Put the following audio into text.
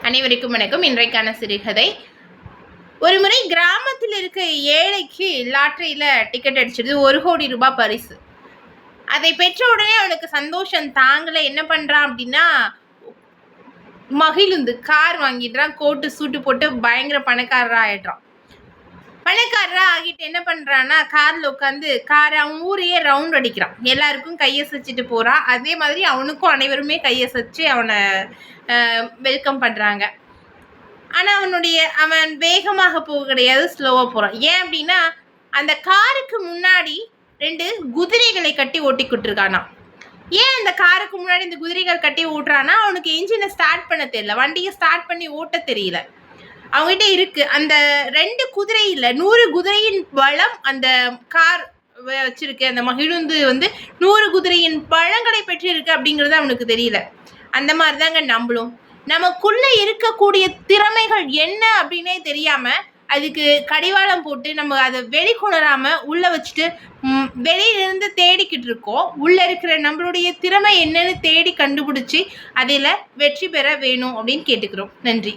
அனைவருக்கும் வணக்கம். இன்றைக்கான சிறுகதை. ஒரு முறை கிராமத்தில் இருக்க ஏழைக்கு லாட்டரியில டிக்கெட் அடிச்சிருது. 1 கோடி ரூபாய் பரிசு. அதை பெற்ற உடனே அவனுக்கு சந்தோஷம் தாங்கல. என்ன பண்றான் அப்படின்னா, மகிழுந்து கார் வாங்கிடுறான். கோட்டு சூட்டு போட்டு பயங்கர பணக்காரரா ஆயிடுறான். பணக்காரரா ஆகிட்டு என்ன பண்றான்னா, கார்ல உட்காந்து அவன் ஊரையே ரவுண்ட் அடிக்கிறான். எல்லாருக்கும் கையசைச்சிட்டு போறான். அதே மாதிரி அவனுக்கும் அனைவருமே கையசைச்சு அவனை வெல்கம் பண்றாங்க. ஆனா அவன் வேகமாக போக கிடையாது, ஸ்லோவா போறான். ஏன் அப்படின்னா, அந்த காருக்கு முன்னாடி 2 குதிரைகளை கட்டி ஓட்டிக்கிட்டு இருக்கானா. ஏன் அந்த காருக்கு முன்னாடி இந்த குதிரைகள் கட்டி ஓட்டுறான்னா, அவனுக்கு என்ஜினை ஸ்டார்ட் பண்ண தெரியல, வண்டியை ஸ்டார்ட் பண்ணி ஓட்ட தெரியல. அவங்ககிட்ட இருக்கு அந்த 2 குதிரை இல்லை, 100 குதிரையின் பலம் அந்த கார் வச்சிருக்கு. அந்த மகிழுந்து 100 குதிரையின் பழங்களை பெற்று இருக்கு அப்படிங்கிறது அவனுக்கு தெரியல. அந்த மாதிரி தாங்க நம்மளும் நமக்குள்ள இருக்கக்கூடிய திறமைகள் என்ன அப்படின்னே தெரியாம அதுக்கு கடிவாளம் போட்டு நம்ம அதை வெளிக்கொணராம உள்ள வச்சுட்டு வெளியிலிருந்து தேடிக்கிட்டு இருக்கோம். உள்ள இருக்கிற நம்மளுடைய திறமை என்னன்னு தேடி கண்டுபிடிச்சி அதில் வெற்றி பெற வேணும் அப்படின்னு கேட்டுக்கிறோம். நன்றி.